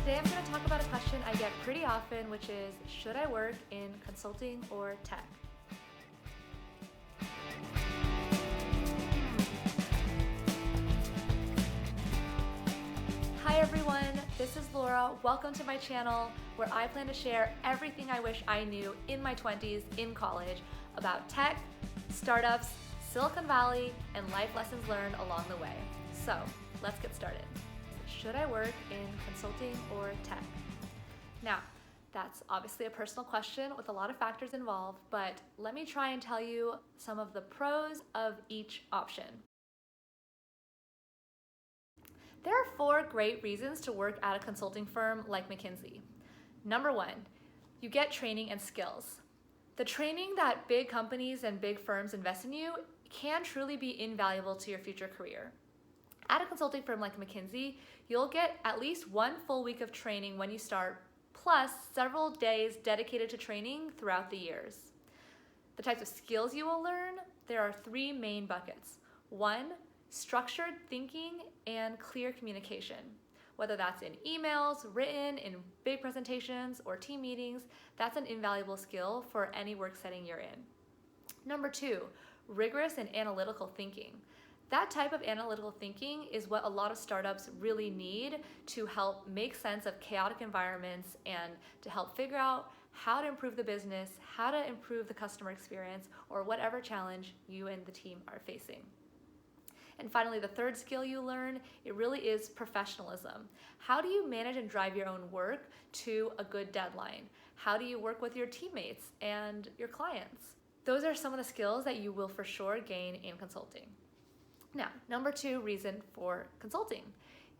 Today I'm going to talk about a question I get pretty often, which is, should I work in consulting or tech? Hi everyone, this is Laura. Welcome to my channel where I plan to share everything I wish I knew in my 20s in college about tech, startups, Silicon Valley, and life lessons learned along the way. So let's get started. Should I work in consulting or tech? Now, that's obviously a personal question with a lot of factors involved, but let me try and tell you some of the pros of each option. There are 4 great reasons to work at a consulting firm like McKinsey. Number 1, you get training and skills. The training that big companies and big firms invest in you can truly be invaluable to your future career. At a consulting firm like McKinsey, you'll get at least 1 full week of training when you start, plus several days dedicated to training throughout the years. The types of skills you will learn, there are 3 main buckets. 1, structured thinking and clear communication. Whether that's in emails, written, in big presentations, or team meetings, that's an invaluable skill for any work setting you're in. Number 2, rigorous and analytical thinking. That type of analytical thinking is what a lot of startups really need to help make sense of chaotic environments and to help figure out how to improve the business, how to improve the customer experience, or whatever challenge you and the team are facing. And finally, the 3rd skill you learn, it really is professionalism. How do you manage and drive your own work to a good deadline? How do you work with your teammates and your clients? Those are some of the skills that you will for sure gain in consulting. Now, number 2 reason for consulting.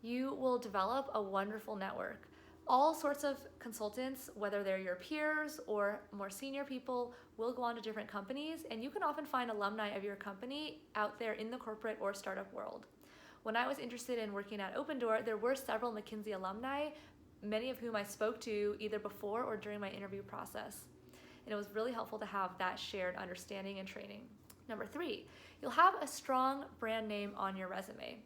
You will develop a wonderful network. All sorts of consultants, whether they're your peers or more senior people, will go on to different companies, and you can often find alumni of your company out there in the corporate or startup world. When I was interested in working at Opendoor, there were several McKinsey alumni, many of whom I spoke to either before or during my interview process. And it was really helpful to have that shared understanding and training. Number 3, you'll have a strong brand name on your resume.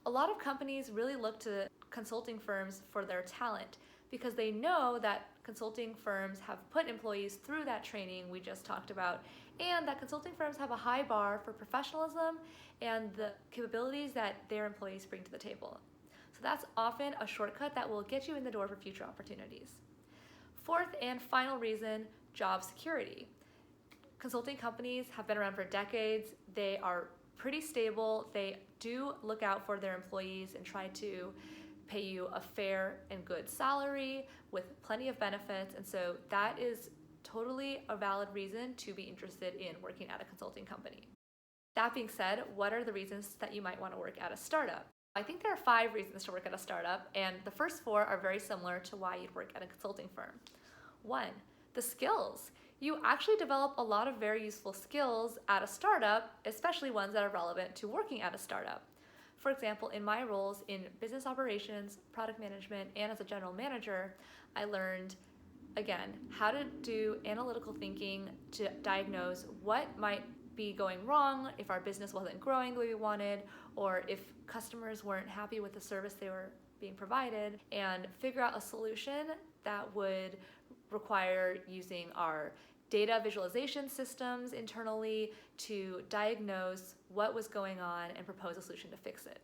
A lot of companies really look to consulting firms for their talent because they know that consulting firms have put employees through that training we just talked about, and that consulting firms have a high bar for professionalism and the capabilities that their employees bring to the table. So that's often a shortcut that will get you in the door for future opportunities. 4th and final reason, job security. Consulting companies have been around for decades. They are pretty stable. They do look out for their employees and try to pay you a fair and good salary with plenty of benefits. And so that is totally a valid reason to be interested in working at a consulting company. That being said, what are the reasons that you might want to work at a startup? I think there are 5 reasons to work at a startup, and the first 4 are very similar to why you'd work at a consulting firm. 1, the skills. You actually develop a lot of very useful skills at a startup, especially ones that are relevant to working at a startup. For example, in my roles in business operations, product management, and as a general manager, I learned, again, how to do analytical thinking to diagnose what might be going wrong if our business wasn't growing the way we wanted, or if customers weren't happy with the service they were being provided, and figure out a solution that would require using our data visualization systems internally to diagnose what was going on and propose a solution to fix it.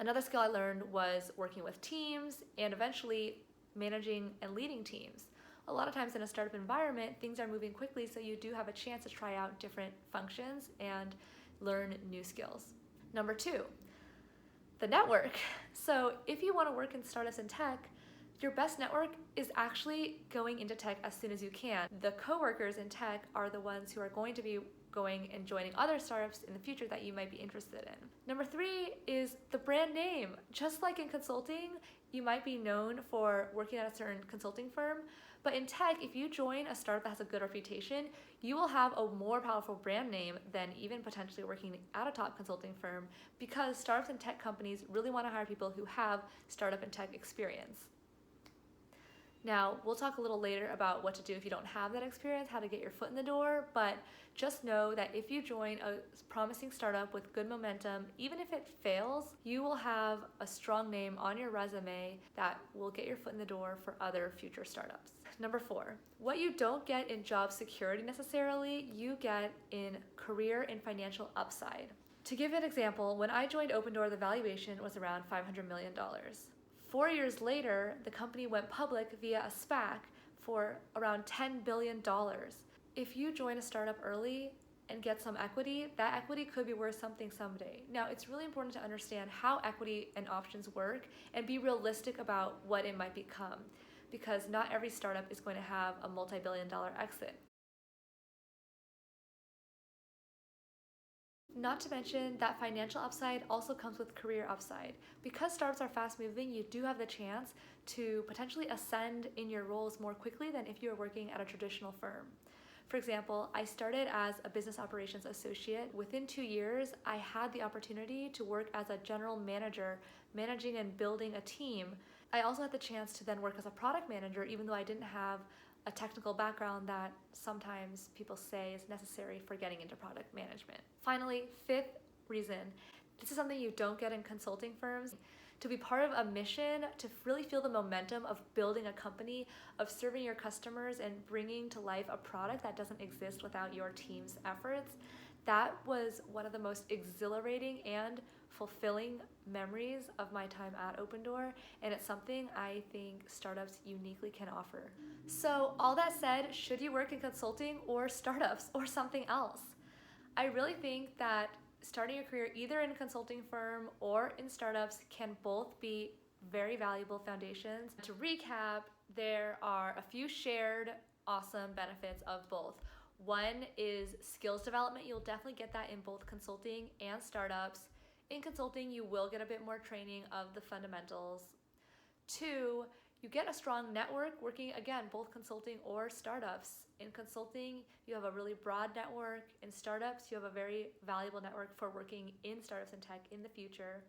Another skill I learned was working with teams and eventually managing and leading teams. A lot of times in a startup environment, things are moving quickly, so you do have a chance to try out different functions and learn new skills. Number 2, the network. So if you want to work in startups and tech, your best network is actually going into tech as soon as you can. The coworkers in tech are the ones who are going to be going and joining other startups in the future that you might be interested in. Number 3 is the brand name. Just like in consulting, you might be known for working at a certain consulting firm, but in tech, if you join a startup that has a good reputation, you will have a more powerful brand name than even potentially working at a top consulting firm, because startups and tech companies really want to hire people who have startup and tech experience. Now, we'll talk a little later about what to do if you don't have that experience, how to get your foot in the door, but just know that if you join a promising startup with good momentum, even if it fails, you will have a strong name on your resume that will get your foot in the door for other future startups. Number 4, what you don't get in job security necessarily, you get in career and financial upside. To give an example, when I joined Opendoor, the valuation was around $500 million. 4 years later, the company went public via a SPAC for around $10 billion. If you join a startup early and get some equity, that equity could be worth something someday. Now, it's really important to understand how equity and options work and be realistic about what it might become, because not every startup is going to have a multi-billion-dollar exit. Not to mention that financial upside also comes with career upside. Because startups are fast moving, you do have the chance to potentially ascend in your roles more quickly than if you were working at a traditional firm. For example, I started as a business operations associate. Within 2 years, I had the opportunity to work as a general manager, managing and building a team. I also had the chance to then work as a product manager, even though I didn't have a technical background that sometimes people say is necessary for getting into product management. Finally, 5th reason, this is something you don't get in consulting firms. To be part of a mission, to really feel the momentum of building a company, of serving your customers and bringing to life a product that doesn't exist without your team's efforts, that was one of the most exhilarating and fulfilling memories of my time at Opendoor, and it's something I think startups uniquely can offer. So all that said, should you work in consulting or startups or something else? I really think that starting your career either in a consulting firm or in startups can both be very valuable foundations. To recap, there are a few shared awesome benefits of both. One is skills development. You'll definitely get that in both consulting and startups. In consulting, you will get a bit more training of the fundamentals. 2, you get a strong network working, again, both consulting or startups. In consulting, you have a really broad network. In startups, you have a very valuable network for working in startups and tech in the future.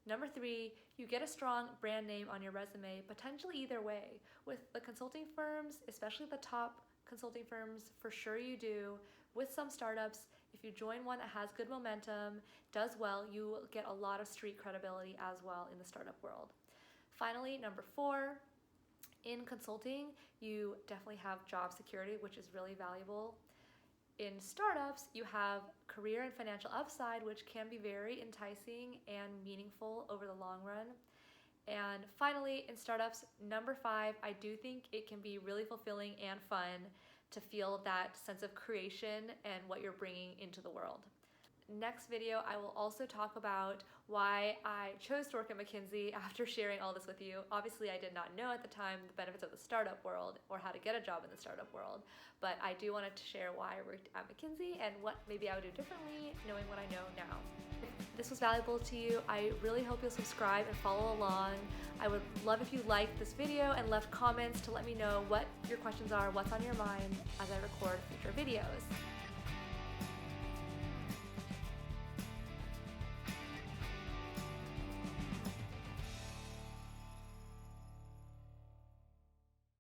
Number 3, you get a strong brand name on your resume, potentially either way. With the consulting firms, especially the top consulting firms, for sure you do. With some startups, if you join one that has good momentum, does well, you will get a lot of street credibility as well in the startup world. Finally, number 4, in consulting, you definitely have job security, which is really valuable. In startups, you have career and financial upside, which can be very enticing and meaningful over the long run. And finally, in startups, number 5, I do think it can be really fulfilling and fun to feel that sense of creation and what you're bringing into the world. Next video, I will also talk about why I chose to work at McKinsey after sharing all this with you. Obviously, I did not know at the time the benefits of the startup world or how to get a job in the startup world, but I do want to share why I worked at McKinsey and what maybe I would do differently knowing what I know now. If this was valuable to you, I really hope you'll subscribe and follow along. I would love if you liked this video and left comments to let me know what your questions are, what's on your mind as I record future videos.